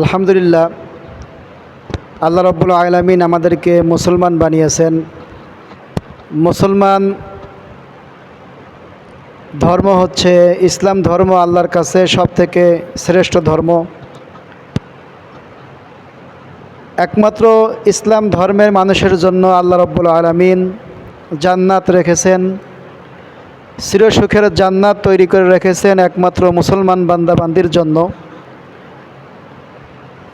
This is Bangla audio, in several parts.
আলহামদুলিল্লাহ, আল্লাহ রাব্বুল আলামিন আমাদেরকে মুসলমান বানিয়েছেন। মুসলমান ধর্ম হচ্ছে ইসলাম ধর্ম, আল্লাহর কাছে সবথেকে শ্রেষ্ঠ ধর্ম। একমাত্র ইসলাম ধর্মের মানুষের জন্য আল্লাহ রাব্বুল আলামিন জান্নাত রেখেছেন, চিরসুখের জান্নাত তৈরি করে রেখেছেন একমাত্র মুসলমান বান্দাবান্দির জন্য।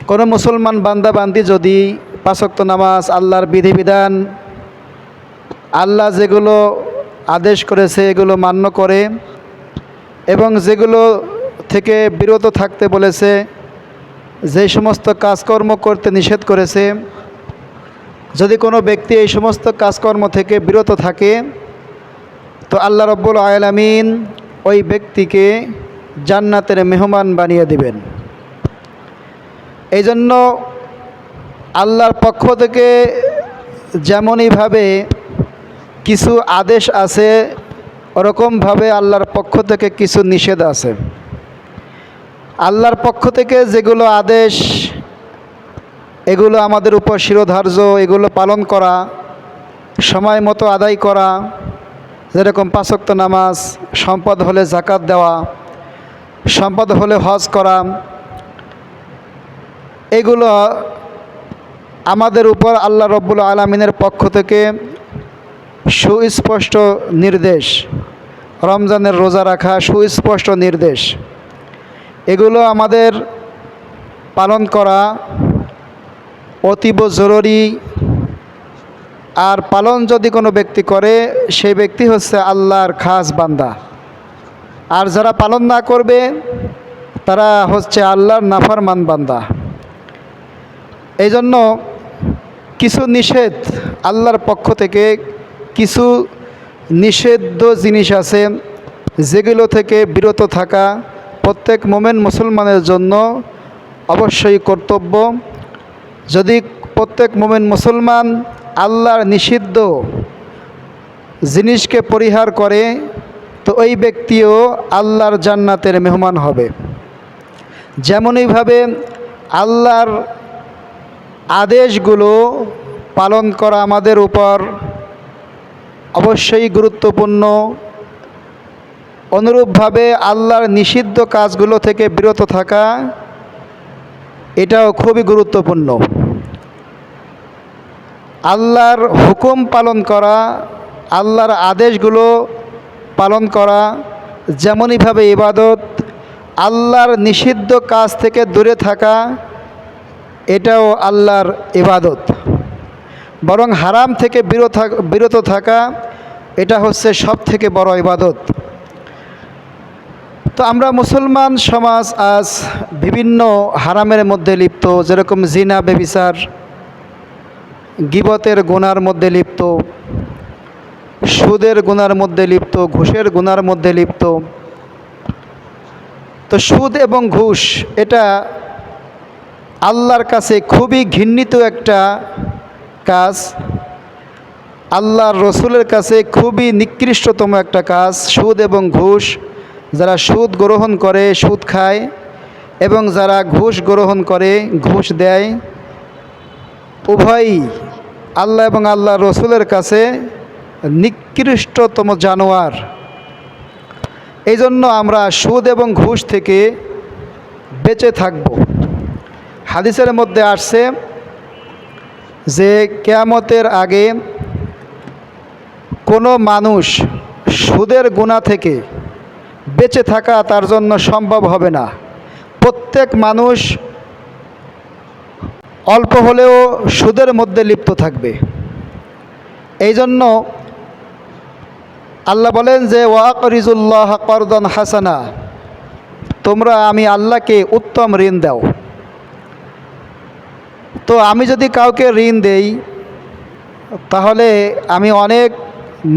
কোনো মুসলমান বান্দাবান্দি যদি পাঁচ ওয়াক্ত নামাজ, আল্লাহর বিধিবিধান, আল্লাহ যেগুলো আদেশ করেছে এগুলো মান্য করে এবং যেগুলো থেকে বিরত থাকতে বলেছে, যে সমস্ত কাজকর্ম করতে নিষেধ করেছে, যদি কোনো ব্যক্তি এই সমস্ত কাজকর্ম থেকে বিরত থাকে তো আল্লাহ রাব্বুল আলামিন ওই ব্যক্তিকে জান্নাতের মেহমান বানিয়ে দিবেন। এই জন্য আল্লাহর পক্ষ থেকে যেমনইভাবে কিছু আদেশ আছে, ওরকমভাবে আল্লাহর পক্ষ থেকে কিছু নিষেধ আছে। আল্লাহর পক্ষ থেকে যেগুলো আদেশ, এগুলো আমাদের উপর শিরোধার্য, এগুলো পালন করা, সময় মতো আদায় করা, যেরকম পাঁচ ওয়াক্ত নামাজ, সম্পদ হলে যাকাত দেওয়া, সম্পদ হলে হজ করা, এগুলো আমাদের উপর আল্লাহ রাব্বুল আলামিনের পক্ষ থেকে সুস্পষ্ট নির্দেশ। রমজানের রোজা রাখা সুস্পষ্ট নির্দেশ, এগুলো আমাদের পালন করা অতীব জরুরি। আর পালন যদি কোনো ব্যক্তি করে, সেই ব্যক্তি হচ্ছে আল্লাহর খাস বান্দা। আর যারা পালন না করবে তারা হচ্ছে আল্লাহর নাফরমান বান্দা। এই জন্য কিছু নিষেধ, আল্লাহর পক্ষ থেকে কিছু নিষিদ্ধ জিনিস আছে, যেগুলো থেকে বিরত থাকা প্রত্যেক মোমেন মুসলমানের জন্য অবশ্যই কর্তব্য। যদি প্রত্যেক মোমেন মুসলমান আল্লাহর নিষিদ্ধ জিনিসকে পরিহার করে তো ওই ব্যক্তিও আল্লাহর জান্নাতের মেহমান হবে। যেমনইভাবে আল্লাহর আদেশগুলো পালন করা আমাদের উপর অবশ্যই গুরুত্বপূর্ণ, অনুরূপভাবে আল্লাহর নিষিদ্ধ কাজগুলো থেকে বিরত থাকা এটাও খুবই গুরুত্বপূর্ণ। আল্লাহর হুকুম পালন করা, আল্লাহর আদেশগুলো পালন করা যেমনইভাবে ইবাদত, আল্লাহর নিষিদ্ধ কাজ থেকে দূরে থাকা এটাও আল্লাহর ইবাদত। বরং হারাম থেকে বিরত থাকা এটা হচ্ছে সব থেকে বড় ইবাদত। তো আমরা মুসলমান সমাজ আজ বিভিন্ন হারামের মধ্যে লিপ্ত, যেরকম জিনা, ব্যভিচার, গীবতের গুনার মধ্যে লিপ্ত, সুদের গুনার মধ্যে লিপ্ত, ঘুষের গুনার মধ্যে লিপ্ত। তো সুদ এবং ঘুষ এটা আল্লাহর কাছে খুবই ঘৃণিত একটা কাজ, আল্লাহর রসুলের কাছে খুবই নিকৃষ্টতম একটা কাজ। সুদ এবং ঘুষ, যারা সুদ গ্রহণ করে, সুদ খায়, এবং যারা ঘুষ গ্রহণ করে, ঘুষ দেয়, উভয়ই আল্লাহ এবং আল্লাহ রসুলের কাছে নিকৃষ্টতম জানোয়ার। এই জন্য আমরা সুদ এবং ঘুষ থেকে বেঁচে থাকব। হাদিসের মধ্যে আসছে যে কিয়ামতের আগে কোনো মানুষ সুদের গুনাহ থেকে বেঁচে থাকা তার জন্য সম্ভব হবে না। প্রত্যেক মানুষ অল্প হলেও সুদের মধ্যে লিপ্ত থাকবে। এই জন্য আল্লাহ বলেন যে ওয়াকরিজুল্লাহ করদান হাসানা, তোমরা আমি আল্লাহকে উত্তম ঋণ দাও। তো আমি যদি কাউকে ঋণ দেই তাহলে আমি অনেক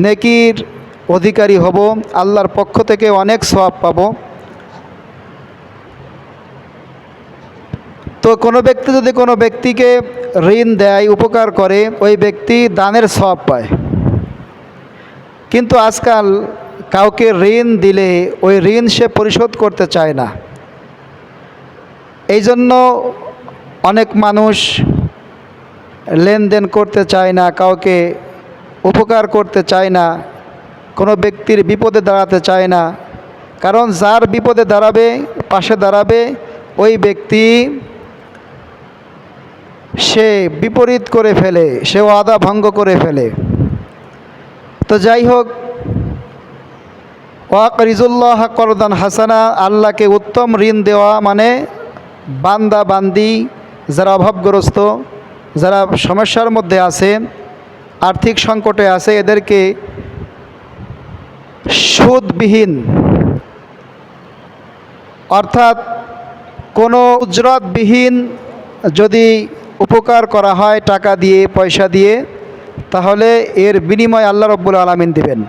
নেকির অধিকারী হব, আল্লাহর পক্ষ থেকে অনেক সওয়াব পাব। তো কোনো ব্যক্তি যদি কোনো ব্যক্তিকে ঋণ দেয়, উপকার করে, ওই ব্যক্তি দানের সওয়াব পায়। কিন্তু আজকাল কাউকে ঋণ দিলে ওই ঋণ সে পরিশোধ করতে চায় না। এই জন্য অনেক মানুষ লেনদেন করতে চায় না, কাউকে উপকার করতে চায় না, কোনো ব্যক্তির বিপদে দাঁড়াতে চায় না। কারণ যার বিপদে দাঁড়াবে, পাশে দাঁড়াবে, ওই ব্যক্তি সে বিপরীত করে ফেলে, সে ওয়াদা ভঙ্গ করে ফেলে। তো যাই হোক, ওয়াকরিজুল্লাহ করদান হাসানা, আল্লাহকে উত্তম ঋণ দেওয়া মানে বান্দা বান্দি যারা অভাবগ্রস্ত, যারা সমস্যার মধ্যে আছে, আর্থিক সংকটে আছে, এদেরকে সুদবিহীন অর্থাৎ কোনো উজরতবিহীন যদি উপকার করা হয় টাকা দিয়ে, পয়সা দিয়ে, তাহলে এর বিনিময় আল্লাহ রাব্বুল আলামিন দিবেন।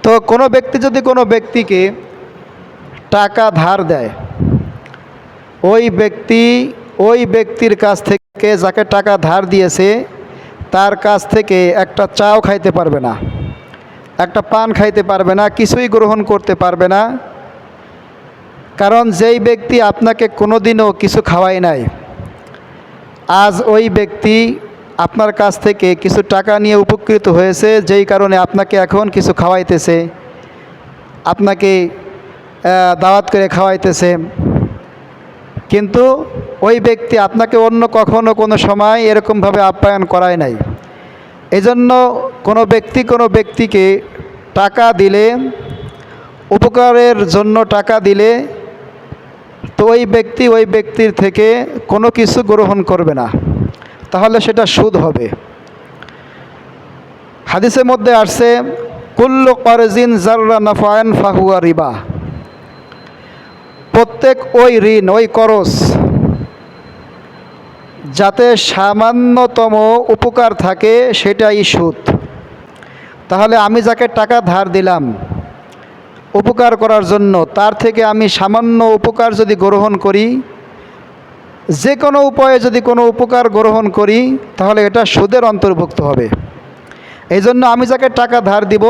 তো কোনো ব্যক্তি যদি কোনো ব্যক্তিকে টাকা ধার দেয়, ওই ব্যক্তির কাছ থেকে, যাকে টাকা ধার দিয়েছে, তার কাছ থেকে একটা চাও খাইতে পারবে না, একটা পান খাইতে পারবে না, কিছুই গ্রহণ করতে পারবে না। কারণ যেই ব্যক্তি আপনাকে কোনোদিনও কিছু খাওয়ায় নাই, আজ ওই ব্যক্তি আপনার কাছ থেকে কিছু টাকা নিয়ে উপকৃত হয়েছে, যেই কারণে আপনাকে এখন কিছু খাওয়াইতেছে, আপনাকে দাওয়াত করে খাওয়াইতেছে। কিন্তু ওই ব্যক্তি আপনাকে অন্য কখনো কোনো সময় এরকমভাবে আপ্যায়ন করায় নাই। এজন্য কোনো ব্যক্তিকে টাকা দিলে, উপকারের জন্য টাকা দিলে, তো ওই ব্যক্তির থেকে কোনো কিছু গ্রহণ করবে না, তাহলে সেটা সুদ হবে। হাদিসের মধ্যে আসছে, কুল্লু কারজিন জাররা নাফায়ান ফাহুয়া রিবা, প্রত্যেক ওই ঋণ, ওই করজ যাতে সামান্যতম উপকার থাকে, সেটাই সুদ। তাহলে আমি যাকে টাকা ধার দিলাম উপকার করার জন্য, তার থেকে আমি সামান্য উপকার যদি গ্রহণ করি, যে কোনো উপায়ে যদি কোনো উপকার গ্রহণ করি, তাহলে এটা সুদের অন্তর্ভুক্ত হবে। এই জন্য আমি যাকে টাকা ধার দিব,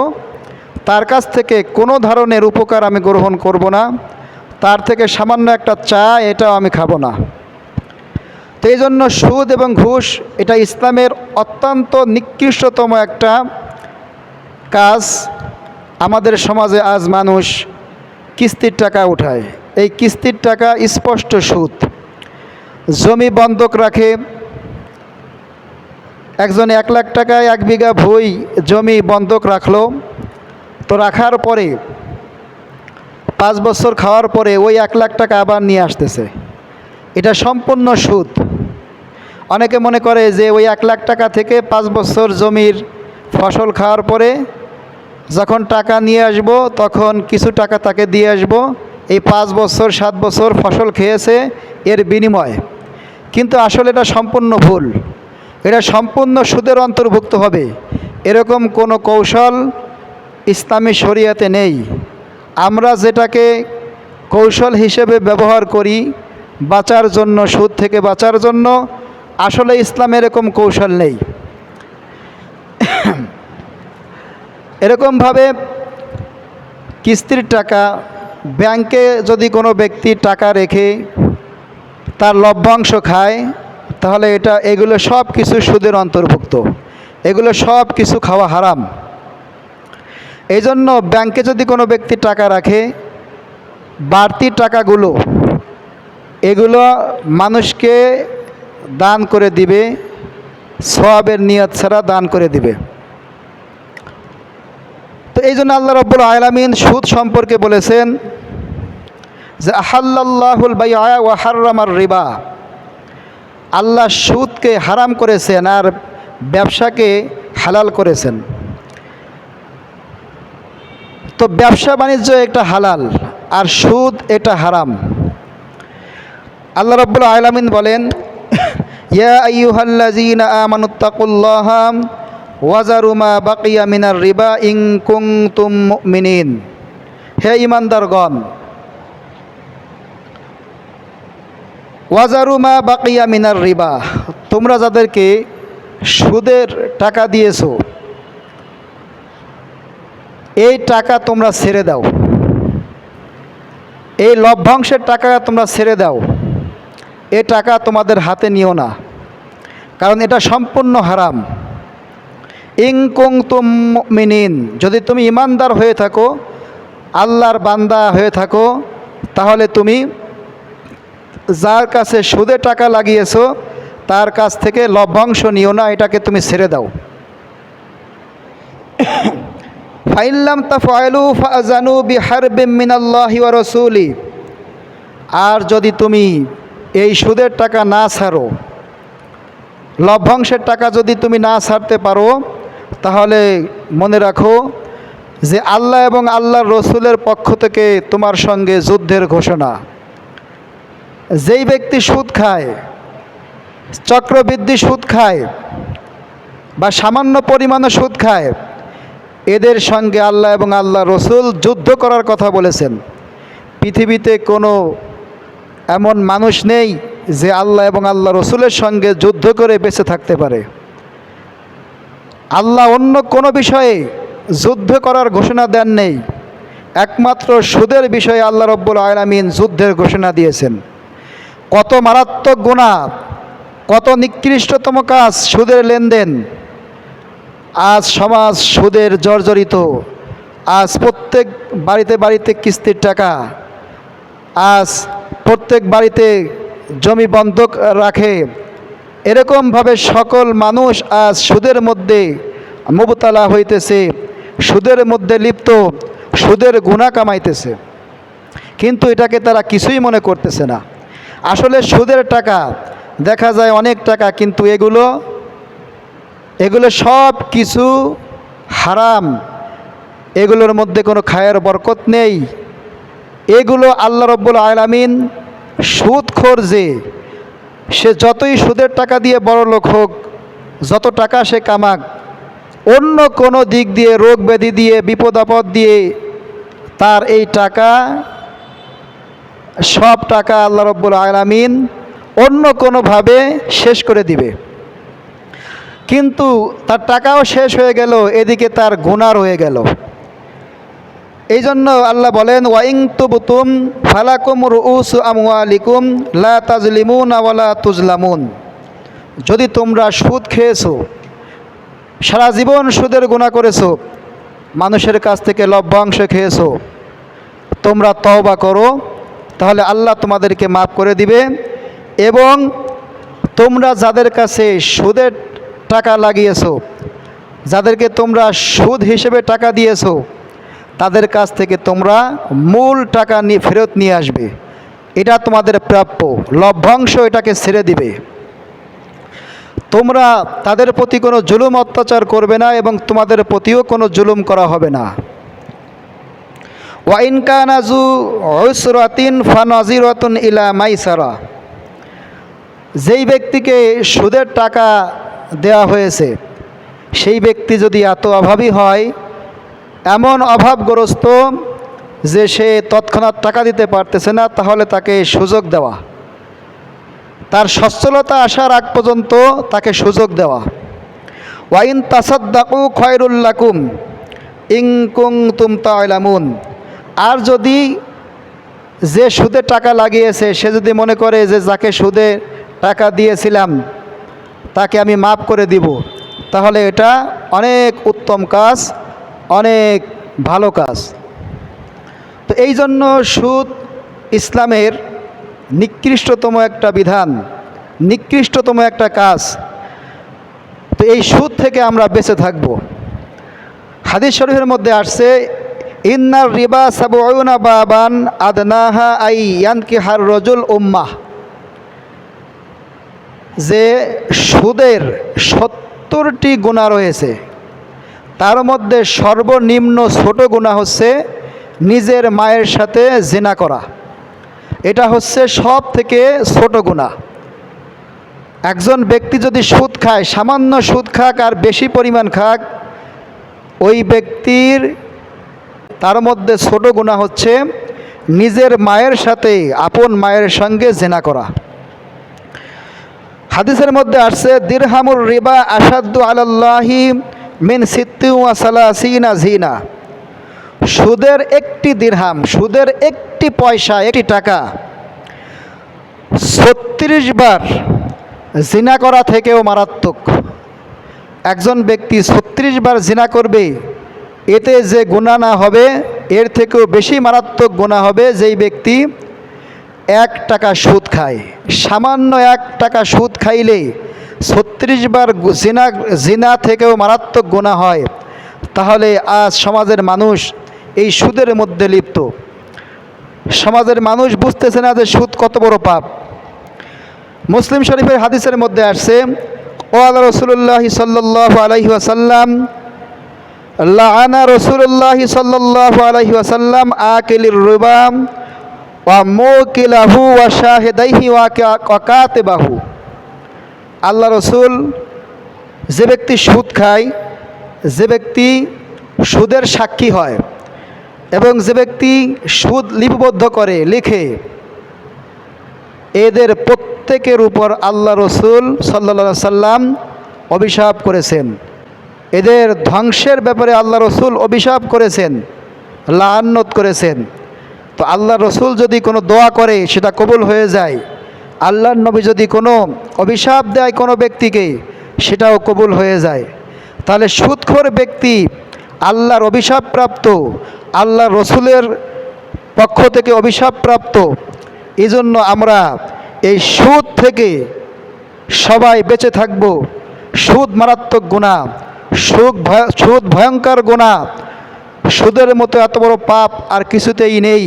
তার কাছ থেকে কোনো ধরনের উপকার আমি গ্রহণ করব না, তার থেকে সামান্য একটা চা এটাও আমি খাবো না। তো এই জন্য সুদ এবং ঘুষ এটা ইসলামের অত্যন্ত নিকৃষ্টতম একটা কাজ। আমাদের সমাজে আজ মানুষ কিস্তির টাকা উঠায়, এই কিস্তির টাকা স্পষ্ট সুদ। জমি বন্ধক রাখে, একজন 1 লাখ টাকায় 1 বিঘা ভুঁই জমি বন্ধক রাখলো, তো রাখার পরে 5 বছর খাওয়ার পরে ওই 1 লাখ টাকা আবার নিয়ে আসতেছে, এটা সম্পূর্ণ সুদ। অনেকে মনে করে যে ওই 1 লাখ টাকা থেকে 5 বছর জমির ফসল খাওয়ার পরে যখন টাকা নিয়ে আসব, তখন কিছু টাকা তাকে দিয়ে আসব, এই 5 বছর 7 বছর ফসল খেয়েছে এর বিনিময়। কিন্তু আসলে এটা সম্পূর্ণ ভুল, এটা সম্পূর্ণ সুদের অন্তর্ভুক্ত হবে। এরকম কোনো কৌশল ইসলামী শরিয়াতে নেই। আমরা যেটাকে কৌশল হিসেবে ব্যবহার করি বাঁচার জন্য, সুদ থেকে বাঁচার জন্য, আসলে ইসলামে এরকম কৌশল নেই। এরকমভাবে কিস্তির টাকা, ব্যাংকে যদি কোনো ব্যক্তি টাকা রেখে তার লভ্যাংশ খায়, তাহলে এগুলো সব কিছু সুদের অন্তর্ভুক্ত, এগুলো সব কিছু খাওয়া হারাম। এই জন্য ব্যাংকে যদি কোনো ব্যক্তি টাকা রাখে, বাড়তি টাকাগুলো এগুলো মানুষকে দান করে দিবে, সওয়াবের নিয়ত ছাড়া দান করে দিবে। তো এই জন্য আল্লাহ রাব্বুল আলামিন সুদ সম্পর্কে বলেছেন যে আহাল্লাল্লাহুল বাইআ ওয়া হাররামার রিবা, আল্লাহ সুদকে হারাম করেছেন আর ব্যবসাকে হালাল করেছেন। তো ব্যবসা বাণিজ্য এটা হালাল আর সুদ এটা হারাম। আল্লাহ রাব্বুল আলামিন বলেন, ইয়া আইয়ুহাল্লাযীনা আমানুত্তাকুল্লাহা ওয়াজারু মা বাকিয়া মিনার রিবা ইন কুনতুম মুমিনিন, হে ঈমানদারগণ, ওয়াজারু মা বাকিয়া মিনার রিবা, তোমরা যাদেরকে সুদের টাকা দিয়েছো, এই টাকা তোমরা ছেড়ে দাও, এই লভ্যাংশের টাকা তোমরা ছেড়ে দাও। এ টাকা তোমাদের হাতে নিও না, কারণ এটা সম্পূর্ণ হারাম। ইন কুনতুম মুমিনিন, যদি তুমি ইমানদার হয়ে থাকো, আল্লাহর বান্দা হয়ে থাকো, তাহলে তুমি যার কাছে সুদে টাকা লাগিয়েছো তার কাছ থেকে লভ্যাংশ নিও না, এটাকে তুমি ছেড়ে দাও। ফাইল্লাম তাফআলু ফাআযানু বিহারবিম মিনাল্লাহি ওয়া রাসূলি, আর যদি তুমি এই সুদের টাকা না ছাড়ো, লভ্যাংশের টাকা যদি তুমি না ছাড়তে পারো, তাহলে মনে রাখো যে আল্লাহ এবং আল্লাহর রসুলের পক্ষ থেকে তোমার সঙ্গে যুদ্ধের ঘোষণা। যেই ব্যক্তি সুদ খায়, চক্রবৃদ্ধি সুদ খায় বা সামান্য পরিমাণে সুদ খায়, এদের সঙ্গে আল্লাহ এবং আল্লাহ রসুল যুদ্ধ করার কথা বলেছেন। পৃথিবীতে কোনো এমন মানুষ নেই যে আল্লাহ এবং আল্লাহ রসুলের সঙ্গে যুদ্ধ করে বেঁচে থাকতে পারে। আল্লাহ অন্য কোনো বিষয়ে যুদ্ধ করার ঘোষণা দেন নেই, একমাত্র সুদের বিষয়ে আল্লাহ রব্বুল আলামিন যুদ্ধের ঘোষণা দিয়েছেন। কত মারাত্মক গুনাহ, কত নিকৃষ্টতম কাজ সুদের লেনদেন। আজ সমাজ সুদের জর্জরিত। আজ প্রত্যেক বাড়িতে বাড়িতে কিস্তির টাকা, আজ প্রত্যেক বাড়িতে জমি বন্ধক রাখে। এরকমভাবে সকল মানুষ আজ সুদের মধ্যে মুবতালা হইতেছে, সুদের মধ্যে লিপ্ত, সুদের গুনাহ কামাইতেছে, কিন্তু এটাকে তারা কিছুই মনে করতেছে না। আসলে সুদের টাকা দেখা যায় অনেক টাকা, কিন্তু এগুলো সব কিছু হারাম। এগুলোর মধ্যে কোনো খায়ের বরকত নেই। এগুলো আল্লাহ রব্বুল আলামিন সুদখোর, যে সে যতই সুদের টাকা দিয়ে বড়লোক হোক, যত টাকা সে কামাক, অন্য কোনো দিক দিয়ে, রোগ ব্যাধি দিয়ে, বিপদ আপদ দিয়ে তার এই টাকা, সব টাকা আল্লাহ রব্বুল আলামিন অন্য কোনোভাবে শেষ করে দিবে। কিন্তু তার টাকাও শেষ হয়ে গেল, এদিকে তার গুনাহ রয়ে গেল। এই জন্য আল্লাহ বলেন, ওয়াইং তুবতুম ফালাকুম রুউসু আমওয়ালিকুম লা তাজলিমুনা ওয়ালা তুজলামুন। যদি তোমরা সুদ খেয়েছো, সারা জীবন সুদের গুনাহ করেছো, মানুষের কাছ থেকে লভ্যাংশ খেয়েছো, তোমরা তওবা করো, তাহলে আল্লাহ তোমাদেরকে মাফ করে দিবে। এবং তোমরা যাদের কাছে সুদের টাকা লাগিয়েছো, যাদেরকে তোমরা সুদ হিসেবে টাকা দিয়েছো, তাদের কাছ থেকে তোমরা মূল টাকা ফেরত নিয়ে আসবে। এটা তোমাদের প্রাপ্য, লভ্যাংশ এটাকে ছেড়ে দিবে। তোমরা তাদের প্রতি কোনো জুলুম অত্যাচার করবে না, এবং তোমাদের প্রতিও কোনো জুলুম করা হবে না। ওয়াইন কানা যু উসরাতিন ফানাজিরাতুন ইলা মাইসারা, যেই ব্যক্তিকে সুদের টাকা দেওয়া হয়েছে, সেই ব্যক্তি যদি এত অভাবী হয়, এমন অভাবগ্রস্ত যে সে তৎক্ষণাৎ টাকা দিতে পারতেছে না, তাহলে তাকে সুযোগ দেওয়া, তার সচ্ছলতা আসার আগ পর্যন্ত তাকে সুযোগ দেওয়া। ওয়াইন তাসাদ্দাকু খায়রুল লাকুম ইন কুনতুম তা'লামুন, আর যদি যে সুদে টাকা লাগিয়েছে সে যদি মনে করে যে যাকে সুদে টাকা দিয়েছিলাম তাকে আমি মাফ করে দিব, তাহলে এটা অনেক উত্তম কাজ, অনেক ভালো কাজ। তো এই জন্য সুদ ইসলামের নিকৃষ্টতম একটা বিধান, নিকৃষ্টতম একটা কাজ। তো এই সুদ থেকে আমরা বেঁচে থাকব। হাদিস শরীফের মধ্যে আসছে, ইন্নার রিবা সাবউনা বাবান আদনাহা আই ইয়ানকিহার রজুল উম্মাহ, যে সুদের 70টি গুনাহ রয়েছে, তার মধ্যে সর্বনিম্ন ছোট গুনাহ হচ্ছে নিজের মায়ের সাথে জিনা করা। এটা হচ্ছে সব থেকে ছোট গুনাহ। একজন ব্যক্তি যদি সুদ খায়, সামান্য সুদ খাক আর বেশি পরিমাণ খাক, ওই ব্যক্তির তার মধ্যে ছোট গুনাহ হচ্ছে নিজের মায়ের সাথে, আপন মায়ের সঙ্গে জিনা করা। হাদিসের মধ্যে আসছে, দিরহামুর রিবা আসাদ্দু আলাল্লাহি মিন সিত্তি ওয়া সালাসিনা জিনা, সুদের একটি দিরহাম, সুদের একটি পয়সা, একটি টাকা 36 বার জিনা করা থেকেও মারাত্মক। একজন ব্যক্তি 36 বার জিনা করবে, এতে যে গুনাহ না হবে এর থেকেও বেশি মারাত্মক গুনাহ হবে যেই ব্যক্তি 1 টাকা সুদ খায়। সামান্য 1 টাকা সুদ খাইলে 36 বার জিনা থেকেও মারাত্মক গুনাহ হয়। তাহলে আজ সমাজের মানুষ এই সুদের মধ্যে লিপ্ত। সমাজের মানুষ বুঝতেছে না যে সুদ কত বড় পাপ। মুসলিম শরীফের হাদিসের মধ্যে আসছে, ক্বালা রাসূলুল্লাহি সাল্লাল্লাহু আলাইহি ওয়াসাল্লাম, লাআনা রাসূলুল্লাহি সাল্লাল্লাহু আলাইহি ওয়াসাল্লাম আকিলির রিবা ওয়া মুকিলাহু ওয়া শাহিদাইহি ওয়া কাতিবাহু। আল্লাহ রসুল, যে ব্যক্তি সুদ খায়, যে ব্যক্তি সুদের সাক্ষী হয় এবং যে ব্যক্তি সুদ লিপিবদ্ধ করে লিখে, এদের প্রত্যেকের উপর আল্লাহ রসুল সাল্লাল্লাহু আলাইহি সাল্লাম অভিশাপ করেছেন। এদের ধ্বংসের ব্যাপারে আল্লাহ রসুল অভিশাপ করেছেন, লাআনত করেছেন। তো আল্লাহ রসুল যদি কোনো দোয়া করে সেটা কবুল হয়ে যায়, আল্লাহর নবী যদি কোনো অভিশাপ দেয় কোনো ব্যক্তিকে সেটাও কবুল হয়ে যায়। তাহলে সুদখোর ব্যক্তি আল্লাহর অভিশাপপ্রাপ্ত, আল্লাহ রসুলের পক্ষ থেকে অভিশাপপ্রাপ্ত। এই জন্য আমরা এই সুদ থেকে সবাই বেঁচে থাকব। সুদ মারাত্মক গুনাহ, সুদ ভয়ঙ্কর গুনাহ। সুদের মতো এত বড় পাপ আর কিছুতেই নেই।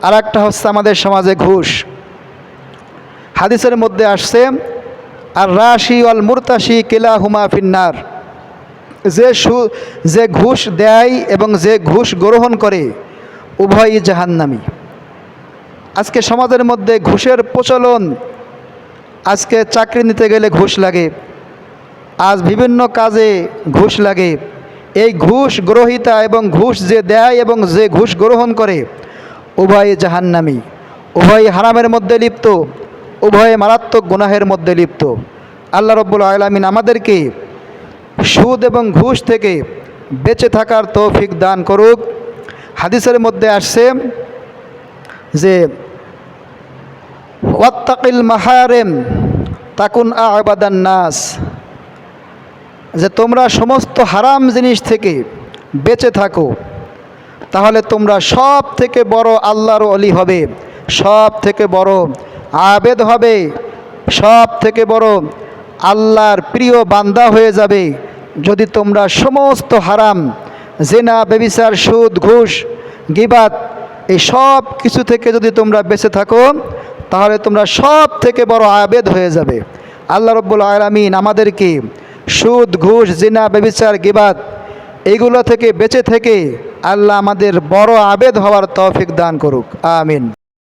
আর একটা হচ্ছে আমাদের সমাজে ঘুষ। হাদিসের মধ্যে আসছে, আর রাশি ওয়াল মুরতাশি কিলাহুমা ফিন্নার। যে ঘুষ দেয় এবং যে ঘুষ গ্রহণ করে উভয়ই জাহান্নামী। আজকে সমাজের মধ্যে ঘুষের প্রচলন। আজকে চাকরি নিতে গেলে ঘুষ লাগে, আজ বিভিন্ন কাজে ঘুষ লাগে। এই ঘুষ গ্রহীতা এবং ঘুষ যে দেয় এবং যে ঘুষ গ্রহণ করে উভয়ই জাহান্নামী, উভয়ই হারামের মধ্যে লিপ্ত, উভয়ে মারাত্মক গুনাহের মধ্যে লিপ্ত। আল্লাহ রাব্বুল আলামিন আমাদেরকে সুদ এবং ঘুষ থেকে বেঁচে থাকার তৌফিক দান করুক। হাদিসের মধ্যে আসছে যে ওয়াত্তাকিল মাহারিম তাকুন আ'বাদান নাস, যে তোমরা সমস্ত হারাম জিনিস থেকে বেঁচে থাকো, তাহলে তোমরা সব থেকে বড় আল্লাহর ওলি হবে, সব থেকে বড় আবেদ হবে, সব থেকে বড় আল্লাহর প্রিয় বান্দা হয়ে যাবে যদি তোমরা সমস্ত হারাম, জিনা, ব্যভিচার, সুদ, ঘুষ, গীবাত, এই সব কিছু থেকে যদি তোমরা বেঁচে থাকো, তাহলে তোমরা সব থেকে বড় আবেদ হয়ে যাবে। আল্লাহ রাব্বুল আলামিন আমাদেরকে সুদ, ঘুষ, জিনা, ব্যভিচার, গীবাত এইগুলো থেকে বেঁচে থেকে আল্লাহ আমাদের বড় আবেদ হওয়ার তৌফিক দান করুক। আমিন।